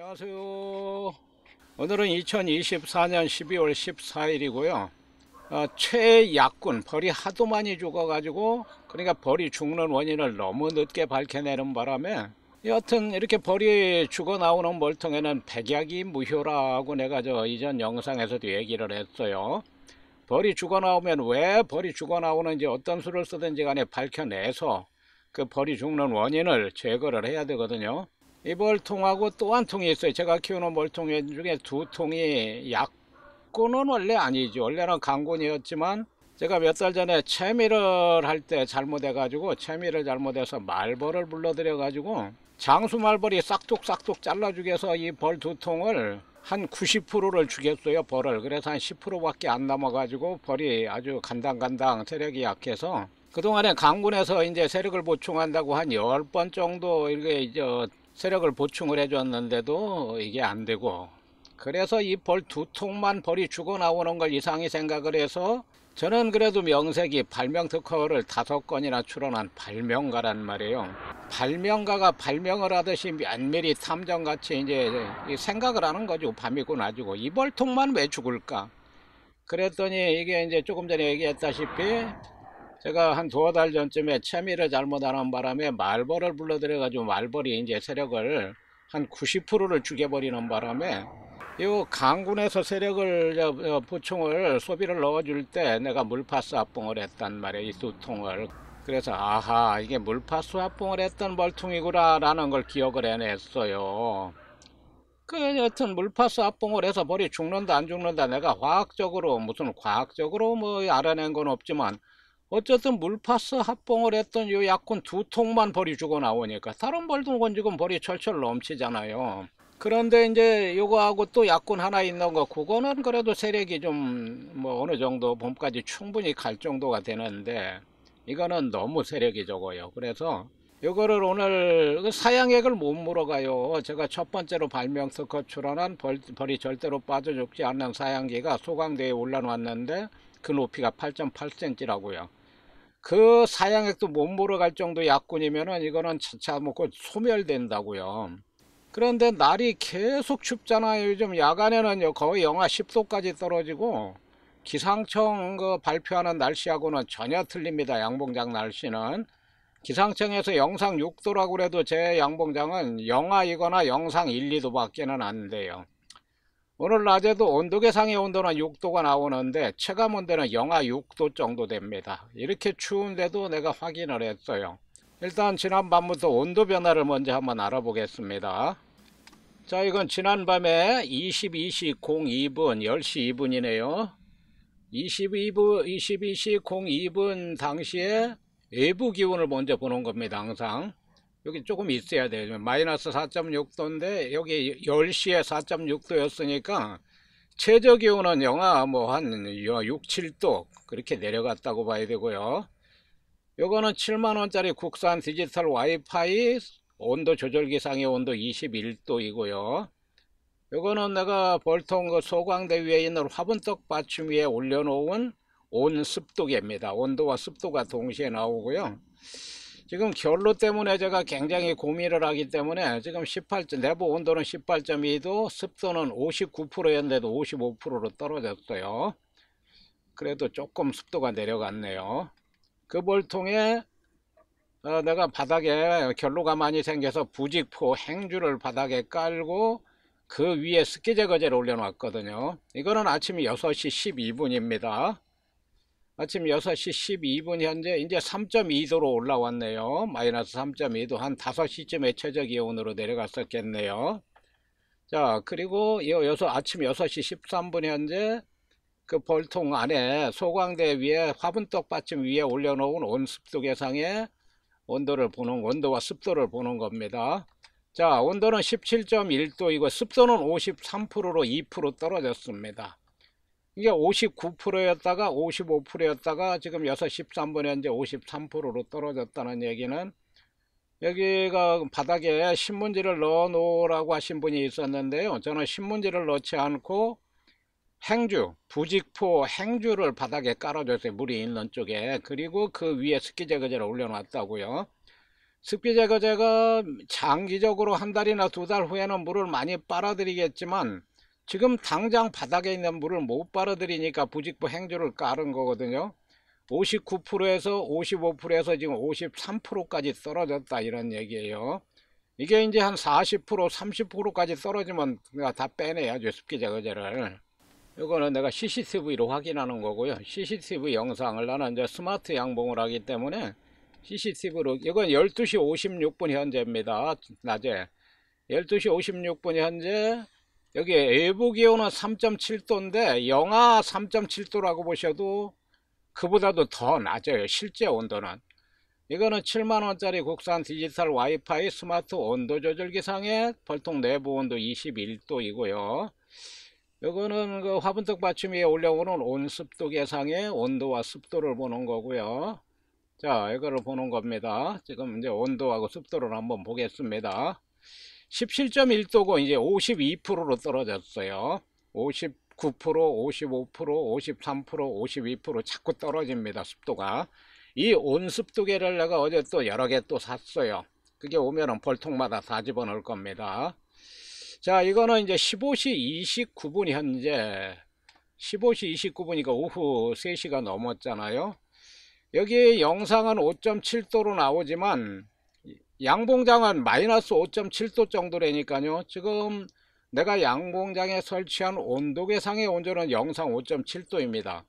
안녕하세요. 오늘은 2024년 12월 14일이고요. 최약군, 벌이 하도 많이 죽어가지고, 그러니까 벌이 죽는 원인을 너무 늦게 밝혀내는 바람에, 여하튼 이렇게 벌이 죽어 나오는 벌통에는 백약이 무효라고 내가 이전 영상에서도 얘기를 했어요. 벌이 죽어 나오면 왜 벌이 죽어 나오는지 어떤 수를 쓰든지 간에 밝혀내서 그 벌이 죽는 원인을 제거를 해야 되거든요. 이 벌통하고 또 한 통이 있어요. 제가 키우는 벌통 중에 두 통이 약군은 원래 아니죠. 원래는 강군이었지만 제가 몇 달 전에 채미를 할 때 잘못해가지고 채미를 잘못해서 말벌을 불러들여가지고 장수말벌이 싹둑싹둑 잘라주게서 이 벌 두 통을 한 90%를 죽였어요. 벌을. 그래서 한 10%밖에 안 남아가지고 벌이 아주 간당간당 세력이 약해서 그동안에 강군에서 이제 세력을 보충한다고 한 10번 정도 이게 이제 세력을 보충을 해줬는데도 이게 안 되고, 그래서 이 벌 두 통만 벌이 죽어 나오는 걸 이상히 생각을 해서 저는 그래도 명색이 발명 특허를 5건이나 출원한 발명가란 말이에요. 발명가가 발명을 하듯이 면밀히 탐정같이 이제 생각을 하는 거죠. 밤이고 낮이고 이 벌통만 왜 죽을까. 그랬더니 이게 이제 조금 전에 얘기했다시피 제가 한 두어 달 전쯤에 채미를 잘못하는 바람에 말벌을 불러들여가지고 말벌이 이제 세력을 한 90%를 죽여버리는 바람에 이 강군에서 세력을 보충을 소비를 넣어줄 때 내가 물파스 합봉을 했단 말이에요. 이 두 통을. 그래서 아하, 이게 물파스 합봉을 했던 벌통이구나 라는 걸 기억을 해냈어요. 그 여튼 물파스 합봉을 해서 벌이 죽는다 안 죽는다 내가 화학적으로 무슨 과학적으로 뭐 알아낸 건 없지만 어쨌든 물파스 합봉을 했던 요 약군 두 통만 벌이 죽어 나오니까 다른 벌통은 지금 벌이 철철 넘치잖아요. 그런데 이제 요거하고 또 약군 하나 있는 거 그거는 그래도 세력이 좀 뭐 어느 정도 봄까지 충분히 갈 정도가 되는데 이거는 너무 세력이 적어요. 그래서 요거를 오늘 사양액을 못 물어가요. 제가 첫 번째로 발명특허 출원한 벌이 절대로 빠져 죽지 않는 사양기가 소강대에 올라놨는데 그 높이가 8.8cm라고요. 그 사양액도 못 물어갈 정도 약군이면은 이거는 차차 먹고 소멸된다고요. 그런데 날이 계속 춥잖아요. 요즘 야간에는 거의 영하 10도까지 떨어지고 기상청 그 발표하는 날씨하고는 전혀 틀립니다. 양봉장 날씨는. 기상청에서 영상 6도라고 그래도 제 양봉장은 영하이거나 영상 1, 2도 밖에는 안 돼요. 오늘 낮에도 온도 계상의 온도는 6도가 나오는데 체감 온도는 영하 6도 정도 됩니다. 이렇게 추운데도 내가 확인을 했어요. 일단 지난밤부터 온도 변화를 먼저 한번 알아보겠습니다. 자, 이건 지난밤에 22시 02분 10시 2분이네요 22시 02분 당시에 외부 기온을 먼저 보는 겁니다. 항상 여기 조금 있어야 돼요. 마이너스 4.6도인데 여기 10시에 4.6도였으니까 최저 기온은 영하 뭐 한 6, 7도 그렇게 내려갔다고 봐야 되고요. 요거는 7만원짜리 국산 디지털 와이파이 온도 조절기 상의 온도 21도이고요. 요거는 내가 벌통 그 소광대 위에 있는 화분떡 받침 위에 올려놓은 온습도계입니다. 온도와 습도가 동시에 나오고요. 지금 결로 때문에 제가 굉장히 고민을 하기 때문에 지금 내부 온도는 18.2도, 습도는 59%였는데도 55%로 떨어졌어요. 그래도 조금 습도가 내려갔네요. 그 벌통에 내가 바닥에 결로가 많이 생겨서 부직포 행주를 바닥에 깔고 그 위에 습기 제거제를 올려놨거든요. 이거는 아침 6시 12분입니다. 아침 6시 12분 현재 이제 3.2도로 올라왔네요. 마이너스 3.2도 한 5시쯤에 최저 기온으로 내려갔었겠네요. 자, 그리고 아침 6시 13분 현재 그 벌통 안에 소광대 위에 화분떡 받침 위에 올려놓은 온습도 계상의 온도와 습도를 보는 겁니다. 자, 온도는 17.1도이고 습도는 53%로 2% 떨어졌습니다. 이게 59%였다가 55%였다가 지금 6시 13분 현재 53%로 떨어졌다는 얘기는 여기가 바닥에 신문지를 넣어 놓으라고 하신 분이 있었는데요. 저는 신문지를 넣지 않고 부직포 행주를 바닥에 깔아줬어요. 물이 있는 쪽에. 그리고 그 위에 습기 제거제를 올려놨다고요. 습기 제거제가 장기적으로 한 달이나 두 달 후에는 물을 많이 빨아들이겠지만 지금 당장 바닥에 있는 물을 못 빨아들이니까 부직포 행주를 깔은 거거든요. 59%에서 55%에서 지금 53%까지 떨어졌다 이런 얘기예요. 이게 이제 한 40% 30%까지 떨어지면 내가 다 빼내야죠, 습기 제거제를. 이거는 내가 CCTV로 확인하는 거고요. CCTV 영상을 나는 이제 스마트 양봉을 하기 때문에 CCTV로, 이건 12시 56분 현재입니다. 낮에 12시 56분 현재. 여기 외부 기온은 3.7도인데 영하 3.7도라고 보셔도 그보다도 더 낮아요, 실제 온도는. 이거는 7만원짜리 국산 디지털 와이파이 스마트 온도 조절기상에 벌통 내부 온도 21도이고요. 이거는 그 화분떡 받침 위에 올려오는 온습도 계상의 온도와 습도를 보는 거고요. 자, 이거를 보는 겁니다. 지금 이제 온도하고 습도를 한번 보겠습니다. 17.1도고 이제 52%로 떨어졌어요. 59%, 55%, 53%, 52% 자꾸 떨어집니다, 습도가. 이 온습도계를 내가 어제 또 여러 개 또 샀어요. 그게 오면은 벌통마다 다 집어넣을 겁니다. 자, 이거는 이제 15시 29분 현재, 15시 29분이니까 오후 3시가 넘었잖아요. 여기 영상은 5.7도로 나오지만 양봉장은 마이너스 5.7도 정도라니까요. 지금 내가 양봉장에 설치한 온도계상의 온도는 영상 5.7도입니다.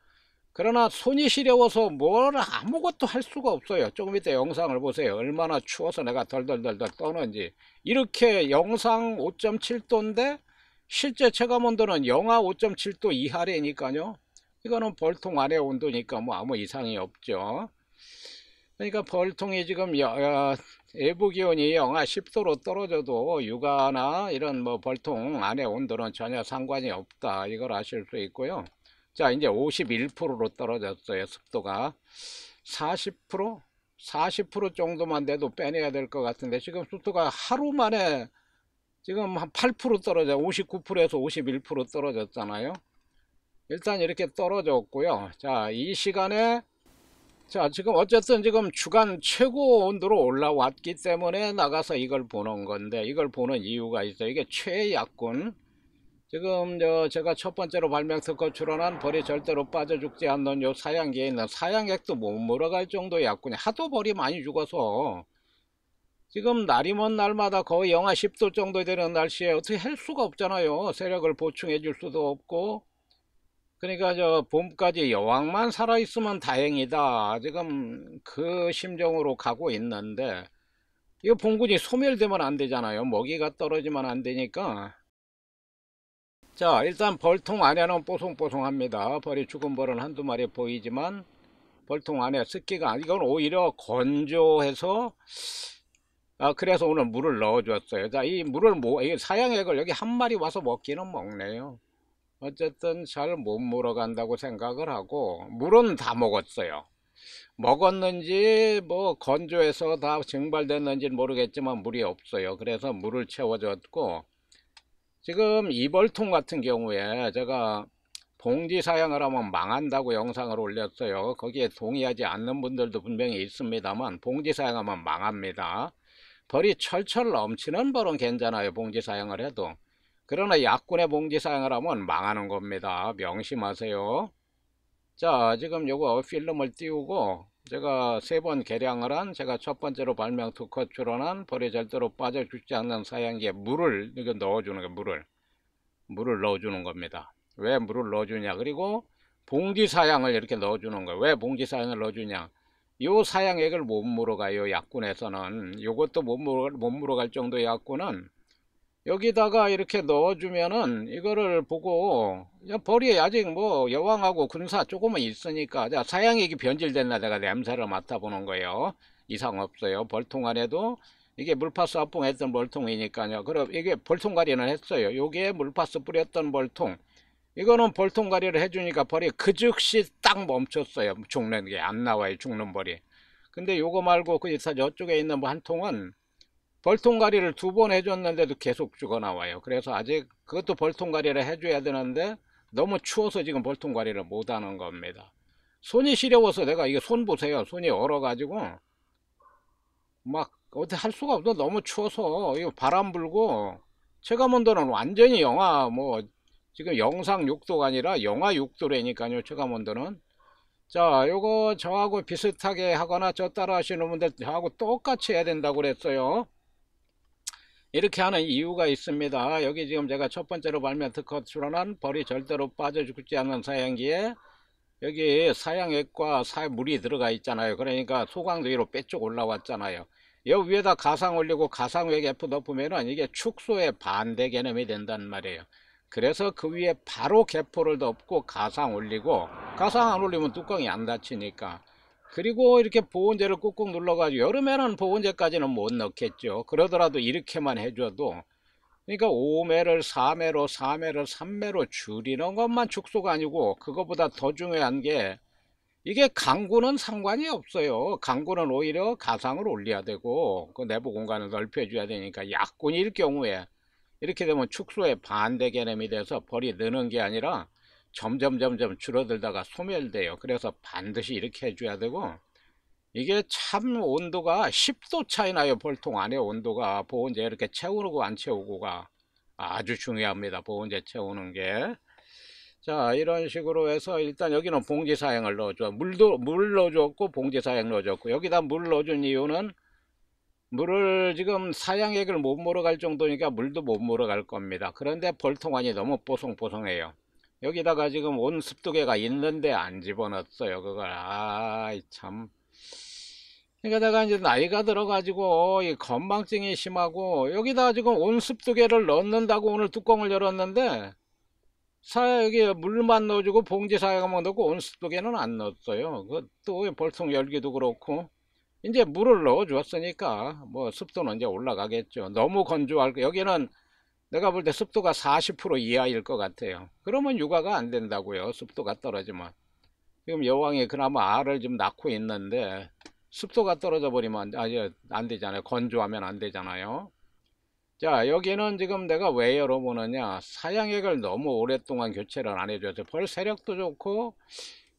그러나 손이 시려워서 뭘 아무것도 할 수가 없어요. 조금 이따 영상을 보세요. 얼마나 추워서 내가 덜덜덜덜 떠는지. 이렇게 영상 5.7도인데 실제 체감 온도는 영하 5.7도 이하래니까요. 이거는 벌통 안의 온도니까 뭐 아무 이상이 없죠. 그러니까 벌통이 지금 외부 기온이 영하 10도로 떨어져도 육아나 이런 뭐 벌통 안의 온도는 전혀 상관이 없다, 이걸 아실 수 있고요. 자, 이제 51%로 떨어졌어요. 습도가 40%? 40% 정도만 돼도 빼내야 될 것 같은데 지금 습도가 하루 만에 지금 한 8% 떨어져, 59%에서 51% 떨어졌잖아요. 일단 이렇게 떨어졌고요. 자, 이 시간에, 자, 지금 어쨌든 지금 주간 최고 온도로 올라왔기 때문에 나가서 이걸 보는 건데, 이걸 보는 이유가 있어요. 이게 최약군. 지금 제가 첫 번째로 발명 특허 출원한 벌이 절대로 빠져 죽지 않는 요 사양기에 있는 사양액도 못 물어갈 정도의 약군이 하도 벌이 많이 죽어서 지금 날이 먼 날마다 거의 영하 10도 정도 되는 날씨에 어떻게 할 수가 없잖아요. 세력을 보충해 줄 수도 없고. 그러니까 봄까지 여왕만 살아있으면 다행이다, 지금 그 심정으로 가고 있는데, 이거 봉군이 소멸되면 안 되잖아요. 먹이가 떨어지면 안 되니까. 자, 일단 벌통 안에는 뽀송뽀송합니다. 벌이 죽은 벌은 한두 마리 보이지만 벌통 안에 습기가, 이건 오히려 건조해서, 그래서 오늘 물을 넣어 줬어요. 자, 이 물을 이 사양액을 여기 한 마리 와서 먹기는 먹네요. 어쨌든 잘 못 물어간다고 생각을 하고, 물은 다 먹었어요. 먹었는지 뭐 건조해서 다 증발됐는지 모르겠지만 물이 없어요. 그래서 물을 채워줬고, 지금 이벌통 같은 경우에 제가 봉지 사양을 하면 망한다고 영상을 올렸어요. 거기에 동의하지 않는 분들도 분명히 있습니다만 봉지 사양하면 망합니다. 벌이 철철 넘치는 벌은 괜찮아요, 봉지 사양을 해도. 그러나 약군의 봉지 사양을 하면 망하는 겁니다. 명심하세요. 자, 지금 요거 필름을 띄우고 제가 3번 개량을 한, 제가 첫 번째로 발명 특허 출원한 벌이 절대로 빠져 죽지 않는 사양기에 물을 이거 넣어주는 거예요. 물을 넣어주는 겁니다. 왜 물을 넣어주냐, 그리고 봉지 사양을 이렇게 넣어주는 거예요. 왜 봉지 사양을 넣어주냐, 요 사양액을 못 물어가요, 약군에서는. 요것도 못 물어갈 정도의 약군은 여기다가 이렇게 넣어주면은 이거를 보고, 야, 벌이 아직 뭐 여왕하고 군사 조금은 있으니까, 자, 사양액이 변질됐나 내가 냄새를 맡아보는 거예요. 이상 없어요. 벌통 안에도 이게 물파스 합봉했던 벌통이니까요. 그럼 이게 벌통 관리는 했어요. 요게 물파스 뿌렸던 벌통. 이거는 벌통 관리를 해주니까 벌이 그 즉시 딱 멈췄어요. 죽는 게 안 나와요, 죽는 벌이. 근데 요거 말고 그 저쪽에 있는 뭐 한 통은 벌통가리를 2번 해줬는데도 계속 죽어나와요. 그래서 아직 그것도 벌통가리를 해줘야 되는데 너무 추워서 지금 벌통가리를 못하는 겁니다. 손이 시려워서, 내가 이게 손 보세요. 손이 얼어가지고 막 어떻게 할 수가 없어. 너무 추워서. 이거 바람 불고, 체감온도는 완전히 영하, 뭐, 지금 영상 6도가 아니라 영하 6도라니까요, 체감온도는. 자, 요거 저하고 비슷하게 하거나 저 따라 하시는 분들 저하고 똑같이 해야 된다고 그랬어요. 이렇게 하는 이유가 있습니다. 여기 지금 제가 첫 번째로 발명 특허 출원한 벌이 절대로 빠져 죽지 않는 사양기에 여기 사양액과 물이 들어가 있잖아요. 그러니까 소강도 위로 빼쭉 올라왔잖아요. 여기 위에다 가상 올리고 가상액 F 덮으면은 이게 축소의 반대 개념이 된단 말이에요. 그래서 그 위에 바로 개포를 덮고 가상 올리고, 가상 안 올리면 뚜껑이 안 닫히니까. 그리고 이렇게 보온재를 꾹꾹 눌러가지고, 여름에는 보온재까지는 못 넣겠죠. 그러더라도 이렇게만 해줘도, 그러니까 5매를 4매로 4매를 3매로 줄이는 것만 축소가 아니고, 그거보다 더 중요한 게 이게 강구는 상관이 없어요. 강구는 오히려 가상을 올려야 되고 그 내부 공간을 넓혀줘야 되니까, 약군일 경우에 이렇게 되면 축소의 반대 개념이 돼서 벌이 느는 게 아니라 점점 줄어들다가 소멸돼요. 그래서 반드시 이렇게 해줘야 되고, 이게 참 온도가 10도 차이 나요. 벌통 안에 온도가. 보온재 이렇게 채우고 안 채우고가 아주 중요합니다. 보온재 채우는 게. 자, 이런 식으로 해서 일단 여기는 봉지 사양을 넣어줘. 물 넣어줬고 봉지 사양 넣어줬고, 여기다 물 넣어준 이유는 물을 지금 사양액을 못 몰아갈 정도니까 물도 못 몰아갈 겁니다. 그런데 벌통안이 너무 뽀송뽀송해요. 여기다가 지금 온습도계가 있는데 안 집어넣었어요. 그걸 아이 참. 그러니까 내가 이제 나이가 들어가지고 이 건망증이 심하고, 여기다 지금 온습도계를 넣는다고 오늘 뚜껑을 열었는데 여기 물만 넣어주고 봉지 사양만 넣고 온습도계는 안 넣었어요. 그또 벌통 열기도 그렇고, 이제 물을 넣어 주었으니까 뭐 습도는 이제 올라가겠죠. 너무 건조할 거, 여기는 내가 볼 때 습도가 40% 이하일 것 같아요. 그러면 육아가 안 된다고요. 습도가 떨어지면. 지금 여왕이 그나마 알을 좀 낳고 있는데 습도가 떨어져 버리면 안 되잖아요. 건조하면 안 되잖아요. 자, 여기는 지금 내가 왜 열어보느냐, 사양액을 너무 오랫동안 교체를 안 해줘서 벌 세력도 좋고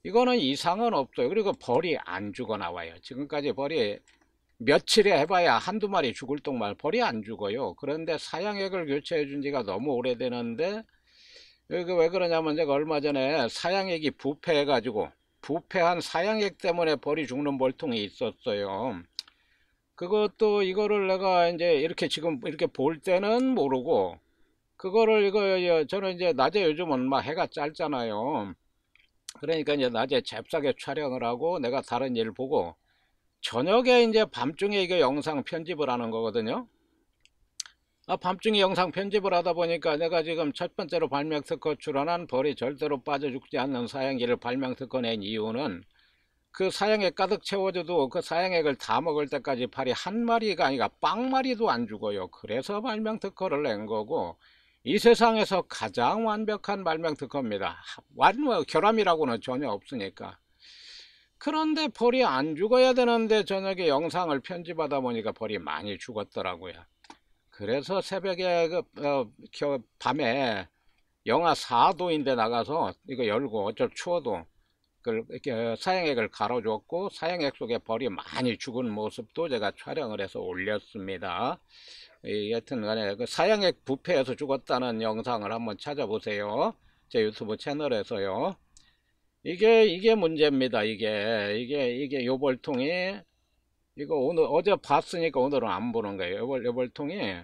이거는 이상은 없어요. 그리고 벌이 안 죽어 나와요. 지금까지 벌이 며칠에 해봐야 한두 마리 죽을 동안 벌이 안 죽어요. 그런데 사양액을 교체해 준 지가 너무 오래되는데, 여기 왜 그러냐면 제가 얼마 전에 사양액이 부패해 가지고, 부패한 사양액 때문에 벌이 죽는 벌통이 있었어요. 그것도 이거를 내가 이제 이렇게 지금 이렇게 볼 때는 모르고, 그거를 저는 이제 낮에 요즘은 막 해가 짧잖아요. 그러니까 이제 낮에 잽싸게 촬영을 하고 내가 다른 일 보고 저녁에 이제 밤중에 이거 영상 편집을 하는 거거든요. 밤중에 영상 편집을 하다 보니까 내가 지금 첫 번째로 발명 특허 출원한 벌이 절대로 빠져 죽지 않는 사양기를 발명 특허 낸 이유는, 그 사양액 가득 채워줘도 그 사양액을 다 먹을 때까지 벌이 한 마리가 아니라 빵마리도 안 죽어요. 그래서 발명 특허를 낸 거고, 이 세상에서 가장 완벽한 발명 특허입니다. 결함이라고는 전혀 없으니까. 그런데 벌이 안 죽어야 되는데 저녁에 영상을 편집하다 보니까 벌이 많이 죽었더라고요. 그래서 새벽에 밤에 영하 4도인데 나가서 이거 열고, 어쩔 추워도 이렇게 사양액을 갈아줬고, 사양액 속에 벌이 많이 죽은 모습도 제가 촬영을 해서 올렸습니다. 여튼 간에 그 사양액 부패해서 죽었다는 영상을 한번 찾아보세요. 제 유튜브 채널에서요. 이게 문제입니다. 이게 요 벌통이, 이거 오늘 어제 봤으니까 오늘은 안 보는 거예요. 요 벌통이,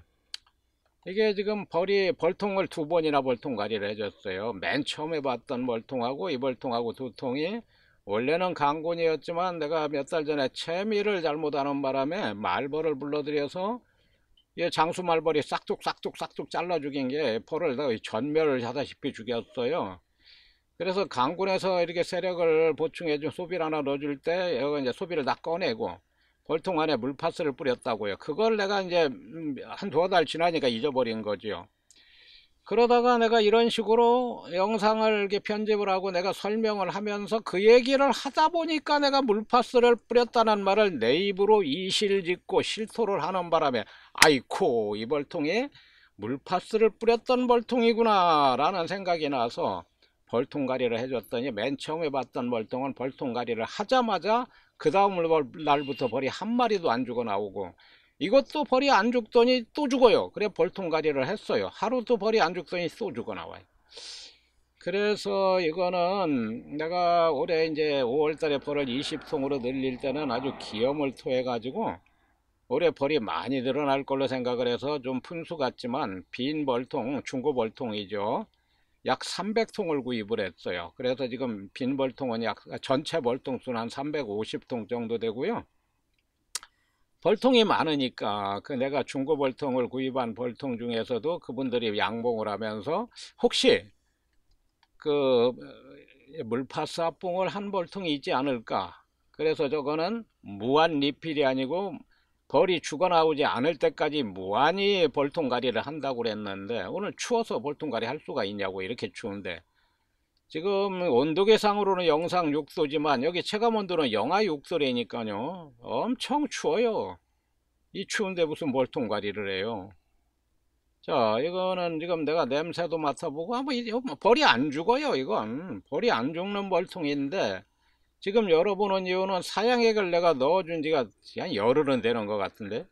이게 지금 벌통을 두 번이나 벌통 가리를 해줬어요. 맨 처음에 봤던 벌통하고 이 벌통하고 두 통이 원래는 강군이었지만 내가 몇 달 전에 채미를 잘못하는 바람에 말벌을 불러들여서 이 장수 말벌이 싹둑 잘라 죽인 게 벌을 전멸을 하다시피 죽였어요. 그래서 강군에서 이렇게 세력을 보충해준 소비를 하나 넣어줄 때 여기 이제 소비를 다 꺼내고 벌통 안에 물파스를 뿌렸다고요. 그걸 내가 이제 한 두어 달 지나니까 잊어버린 거죠. 그러다가 내가 이런 식으로 영상을 이렇게 편집을 하고 내가 설명을 하면서 그 얘기를 하다 보니까 내가 물파스를 뿌렸다는 말을 내 입으로 이실짓고 실토를 하는 바람에, 아이코, 이 벌통이 물파스를 뿌렸던 벌통이구나 라는 생각이 나서 벌통가리를 해줬더니, 맨 처음에 봤던 벌통은 벌통가리를 하자마자 그 다음 날부터 벌이 한 마리도 안 죽어 나오고, 이것도 벌이 안 죽더니 또 죽어요. 그래 벌통가리를 했어요. 하루도 벌이 안 죽더니 또 죽어 나와요. 그래서 이거는 내가 올해 이제 5월 달에 벌을 20통으로 늘릴 때는 아주 기염을 토해 가지고 올해 벌이 많이 늘어날 걸로 생각을 해서 좀 푼수 같지만 빈 벌통, 중고 벌통이죠. 약 300통을 구입을 했어요. 그래서 지금 빈 벌통은 약 전체 벌통 수는 한 350통 정도 되고요. 벌통이 많으니까 그 내가 중고 벌통을 구입한 벌통 중에서도 그분들이 양봉을 하면서 혹시 그 물파사뽕을 한 벌통이 있지 않을까. 그래서 저거는 무한 리필이 아니고 벌이 죽어나오지 않을 때까지 무한히 벌통가리를 한다고 그랬는데 오늘 추워서 벌통가리 할 수가 있냐고. 이렇게 추운데 지금 온도계상으로는 영상 6도지만 여기 체감온도는 영하 6도래니까요 엄청 추워요. 이 추운데 무슨 벌통가리를 해요. 자, 이거는 지금 내가 냄새도 맡아보고, 이거 뭐 벌이 안 죽어요, 이건. 벌이 안 죽는 벌통인데, 지금 열어보는 이유는 사양액을 내가 넣어준 지가 한 열흘은 되는 것 같은데.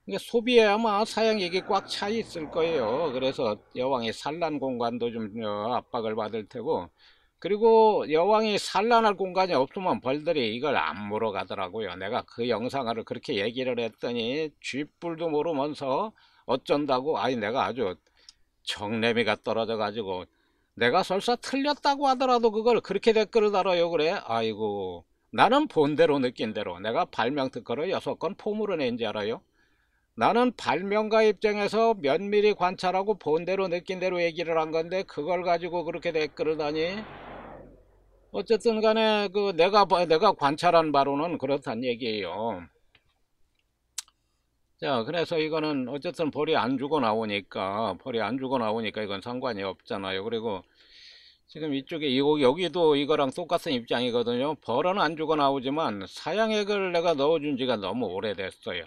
이게 소비에 아마 사양액이 꽉 차 있을 거예요. 그래서 여왕이 산란 공간도 좀 압박을 받을 테고, 그리고 여왕이 산란할 공간이 없으면 벌들이 이걸 안 물어가더라고요. 내가 그 영상을 그렇게 얘기를 했더니 쥐뿔도 모르면서 어쩐다고. 아니 내가 아주 정내미가 떨어져 가지고 내가 설사 틀렸다고 하더라도 그걸 그렇게 댓글을 달아요. 그래 아이고, 나는 본대로 느낀 대로 내가 발명 특허를 6건 폼으로 낸지 알아요. 나는 발명가 입장에서 면밀히 관찰하고 본대로 느낀 대로 얘기를 한 건데 그걸 가지고 그렇게 댓글을 다니. 어쨌든 간에 그 내가 관찰한 바로는 그렇단 얘기예요. 자, 그래서 이거는 어쨌든 벌이 안 죽어 나오니까 이건 상관이 없잖아요. 그리고 지금 이쪽에 여기도 이거랑 똑같은 입장이거든요. 벌은 안 죽어 나오지만 사양액을 내가 넣어준 지가 너무 오래됐어요.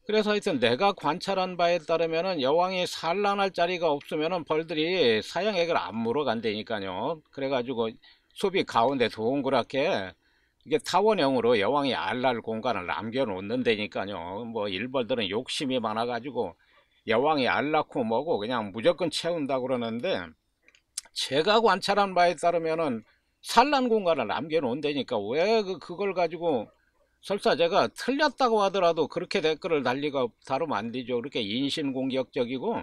그래서 하여튼 내가 관찰한 바에 따르면은 여왕이 산란할 자리가 없으면은 벌들이 사양액을 안 물어간다니까요. 그래가지고 숲이 가운데 동그랗게 이게 타원형으로 여왕이 알날 공간을 남겨놓는다니까요. 뭐 일벌들은 욕심이 많아가지고 여왕이 알 낳고 뭐고 그냥 무조건 채운다 그러는데 제가 관찰한 바에 따르면은 산란 공간을 남겨놓는다니까 왜 그걸 가지고 설사 제가 틀렸다고 하더라도 그렇게 댓글을 달리가 다루면 안 되죠. 그렇게 인신공격적이고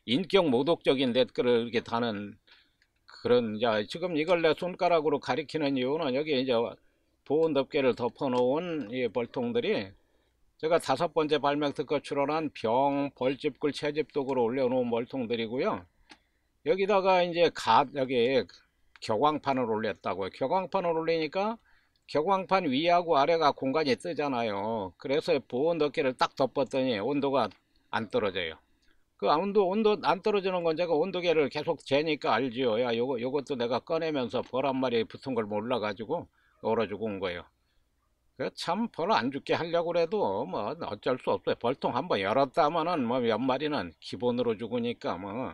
인격 모독적인 댓글을 이렇게 다는 그런. 자, 지금 이걸 내 손가락으로 가리키는 이유는 여기 이제 보온 덮개를 덮어놓은 이 벌통들이 제가 5번째 발명 특허 출원한 병, 벌집꿀, 채집독으로 올려놓은 벌통들이고요. 여기다가 이제 여기 격광판을 올렸다고요. 격광판을 올리니까 격광판 위하고 아래가 공간이 뜨잖아요. 그래서 보온 덮개를 딱 덮었더니 온도가 안 떨어져요. 그 온도 안 떨어지는 건 제가 온도계를 계속 재니까 알지요. 야, 요것도 내가 꺼내면서 벌 한 마리 붙은 걸 몰라가지고 얼어 죽은 거예요. 참 벌 안 죽게 하려고 해도 뭐 어쩔 수 없어요. 벌통 한번 열었다 하면은 뭐 몇 마리는 기본으로 죽으니까 뭐.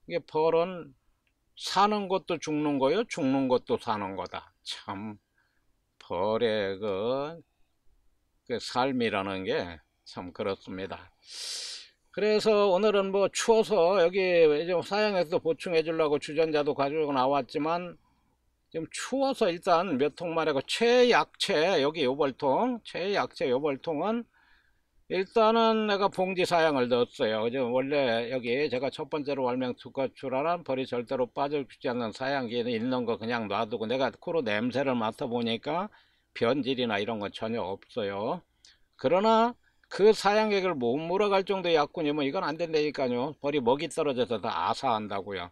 이게 벌은 사는 것도 죽는 거요, 죽는 것도 사는 거다. 참 벌의 그 삶이라는 게 참 그렇습니다. 그래서 오늘은 뭐 추워서 여기 좀 사양에서 보충해 주려고 주전자도 가지고 나왔지만 지금 추워서 일단 몇 통만 하고 최약체 여기 요벌통, 최약체 요벌통은 일단은 내가 봉지 사양을 넣었어요. 원래 여기 제가 첫 번째로 발명 특허 출하란 벌이 절대로 빠져주지 않는 사양기에 있는 거 그냥 놔두고 내가 코로 냄새를 맡아보니까 변질이나 이런 건 전혀 없어요. 그러나 그 사양액을 못 물어갈 정도의 약군이면 이건 안 된다니까요. 벌이 먹이 떨어져서 다 아사한다고요.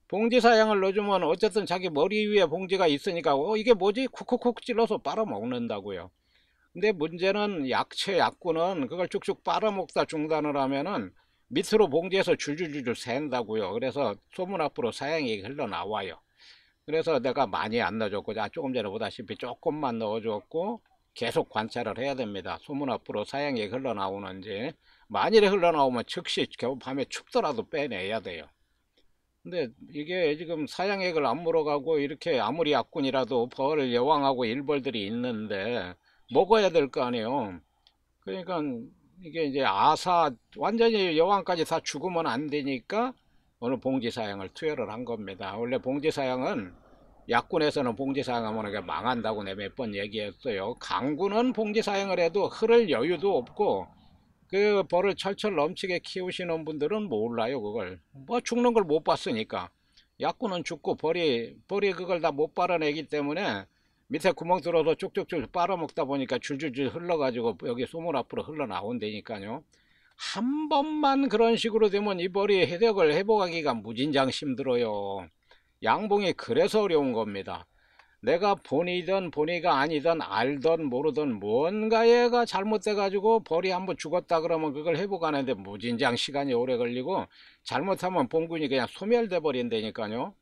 봉지 사양을 넣어주면 어쨌든 자기 머리 위에 봉지가 있으니까 이게 뭐지? 쿡쿡쿡 찔러서 빨아먹는다고요. 근데 문제는 약체 약군은 그걸 쭉쭉 빨아먹다 중단을 하면은 밑으로 봉지에서 줄줄줄줄 샌다고요. 그래서 소문 앞으로 사양액이 흘러나와요. 그래서 내가 많이 안 넣어줬고 조금 전에 보다시피 조금만 넣어줬고 계속 관찰을 해야 됩니다. 소문 앞으로 사양액이 흘러나오는지. 만일에 흘러나오면 즉시 겨우 밤에 춥더라도 빼내야 돼요. 근데 이게 지금 사양액을 안 물어가고 이렇게 아무리 약군이라도 벌 여왕하고 일벌들이 있는데 먹어야 될 거 아니에요. 그러니까 이게 이제 아사 완전히 여왕까지 다 죽으면 안 되니까 오늘 봉지사양을 투여를 한 겁니다. 원래 봉지사양은 약군에서는 봉지사양하면 이게 망한다고 내가 몇 번 얘기했어요. 강군은 봉지사양을 해도 흐를 여유도 없고 그 벌을 철철 넘치게 키우시는 분들은 몰라요. 그걸 뭐 죽는 걸 못 봤으니까. 약군은 죽고 벌이 그걸 다 못 빨아내기 때문에 밑에 구멍 뚫어서 쭉쭉쭉 빨아먹다 보니까 줄줄줄 흘러가지고 여기 소문 앞으로 흘러나온다니까요. 한 번만 그런 식으로 되면 이 벌이 해력을 회복하기가 무진장 힘들어요. 양봉이 그래서 어려운 겁니다. 내가 본이든 본이가 아니든 알든 모르든 뭔가가 잘못돼 가지고 벌이 한번 죽었다 그러면 그걸 회복하는데 무진장 시간이 오래 걸리고 잘못하면 봉군이 그냥 소멸돼 버린다니까요.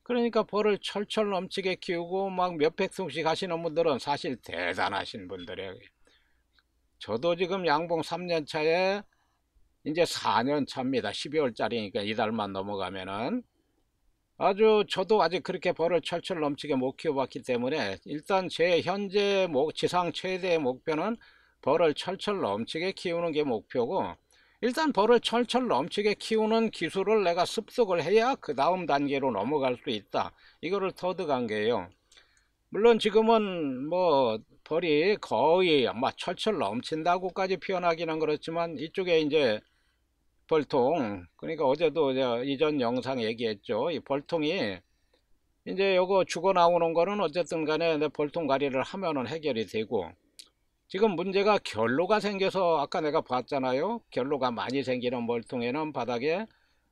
그러니까 벌을 철철 넘치게 키우고 막 몇백 송씩 하시는 분들은 사실 대단하신 분들이에요. 저도 지금 양봉 3년 차에 이제 4년 차입니다. 12월짜리니까 이달만 넘어가면은 아주 저도 아직 그렇게 벌을 철철 넘치게 못 키워봤기 때문에 일단 제 현재 지상 최대의 목표는 벌을 철철 넘치게 키우는 게 목표고, 일단 벌을 철철 넘치게 키우는 기술을 내가 습득을 해야 그 다음 단계로 넘어갈 수 있다. 이거를 터득한 게요. 물론 지금은 뭐 벌이 거의 막 철철 넘친다고까지 표현하기는 그렇지만 이쪽에 이제 벌통, 그러니까 어제도 이전 영상 얘기했죠. 이 벌통이 이제 요거 죽어 나오는 거는 어쨌든 간에 내 벌통 가리를 하면은 해결이 되고, 지금 문제가 결로가 생겨서 아까 내가 봤잖아요. 결로가 많이 생기는 벌통에는 바닥에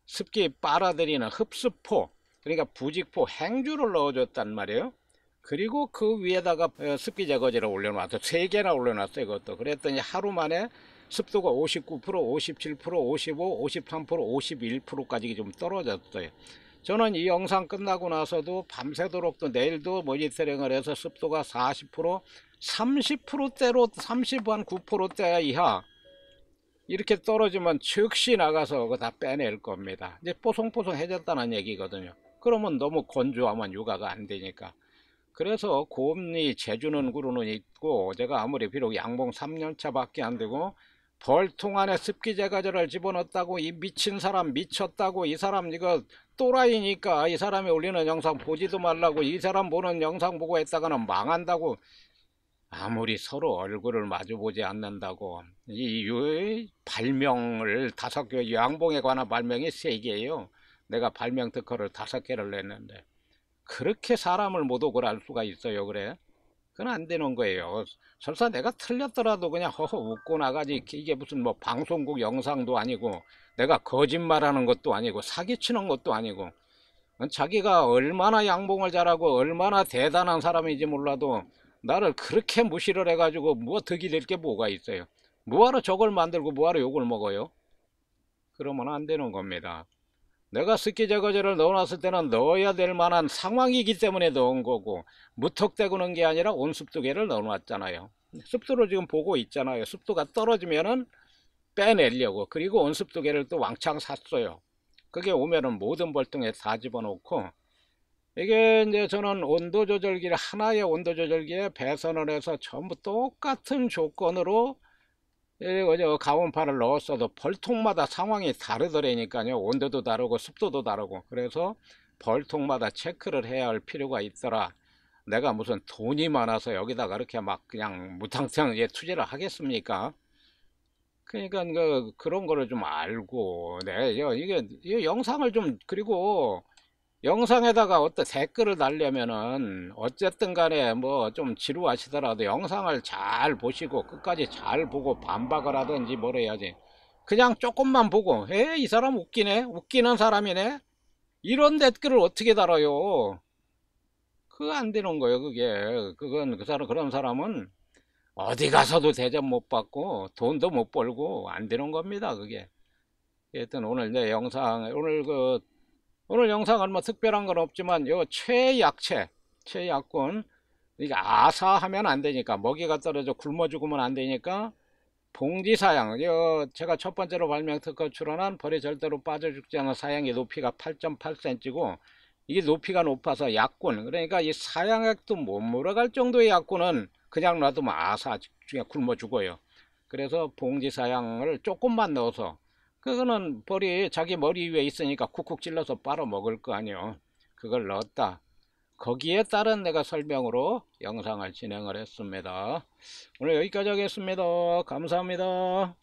습기 빨아들이는 흡수포, 그러니까 부직포 행주를 넣어줬단 말이에요. 그리고 그 위에다가 습기 제거제를 올려놨어. 3개나 올려놨어요. 그것도. 그랬더니 하루 만에 습도가 59%, 57%, 55, 53%, 51%까지 좀 떨어졌어요. 저는 이 영상 끝나고 나서도 밤새도록 또 내일도 모니터링을 해서 습도가 40%, 30%대로 39%대 이하 이렇게 떨어지면 즉시 나가서 그거 다 빼낼 겁니다. 이제 뽀송뽀송해졌다는 얘기거든요. 그러면 너무 건조하면 육아가 안 되니까. 그래서 곰이 재주는 구루는 있고, 제가 아무리 비록 양봉 3년차 밖에 안 되고 벌통 안에 습기 제거제를 집어넣었다고 이 미친 사람 미쳤다고, 이 사람 이거 또라이니까 이 사람이 올리는 영상 보지도 말라고, 이 사람 보는 영상 보고 했다가는 망한다고, 아무리 서로 얼굴을 마주보지 않는다고 이 발명을 5개, 양봉에 관한 발명이 3개예요. 내가 발명 특허를 5개를 냈는데 그렇게 사람을 모독을 할 수가 있어요. 그래? 그건 안 되는 거예요. 설사 내가 틀렸더라도 그냥 허허 웃고 나가지. 이게 무슨 뭐 방송국 영상도 아니고 내가 거짓말하는 것도 아니고 사기치는 것도 아니고, 자기가 얼마나 양봉을 잘하고 얼마나 대단한 사람인지 몰라도 나를 그렇게 무시를 해가지고 뭐 득이 될 게 뭐가 있어요. 뭐하러 저걸 만들고 뭐하러 욕을 먹어요? 그러면 안 되는 겁니다. 내가 습기 제거제를 넣어놨을 때는 넣어야 될 만한 상황이기 때문에 넣은 거고, 무턱대고는 게 아니라 온습도계를 넣어놨잖아요. 습도를 지금 보고 있잖아요. 습도가 떨어지면은 빼내려고. 그리고 온습도계를 또 왕창 샀어요. 그게 오면은 모든 벌통에 다 집어넣고, 이게 이제 저는 온도 조절기를 하나의 온도 조절기에 배선을 해서 전부 똑같은 조건으로 가온판을 넣었어도 벌통마다 상황이 다르더라니까요. 온도도 다르고 습도도 다르고. 그래서 벌통마다 체크를 해야 할 필요가 있더라. 내가 무슨 돈이 많아서 여기다가 그렇게 막 그냥 무탕탕 투자를 하겠습니까? 그러니까 그런 거를 좀 알고, 이게 영상을 좀, 그리고 영상에다가 어떤 댓글을 달려면은 어쨌든 간에 뭐 좀 지루하시더라도 영상을 잘 보시고 끝까지 잘 보고 반박을 하든지 뭘 해야지. 그냥 조금만 보고 이 사람 웃기네, 웃기는 사람이네, 이런 댓글을 어떻게 달아요? 그거 안 되는 거예요. 그건 그 사람, 그런 사람은 어디 가서도 대접 못 받고 돈도 못 벌고 안 되는 겁니다. 그게. 하여튼 오늘 내 영상, 오늘 영상은 뭐 특별한 건 없지만 요 최약군, 이게 아사하면 안 되니까, 먹이가 떨어져 굶어 죽으면 안 되니까 봉지사양, 제가 첫 번째로 발명 특허 출원한 벌이 절대로 빠져 죽지 않은 사양의 높이가 8.8cm고, 이게 높이가 높아서 약군, 그러니까 이 사양액도 못 물어갈 정도의 약군은 그냥 놔두면 아사 중에 굶어 죽어요. 그래서 봉지사양을 조금만 넣어서, 그거는 벌이 자기 머리 위에 있으니까 쿡쿡 찔러서 빨아 먹을 거 아니요. 그걸 넣었다. 거기에 따른 내가 설명으로 영상을 진행을 했습니다. 오늘 여기까지 하겠습니다. 감사합니다.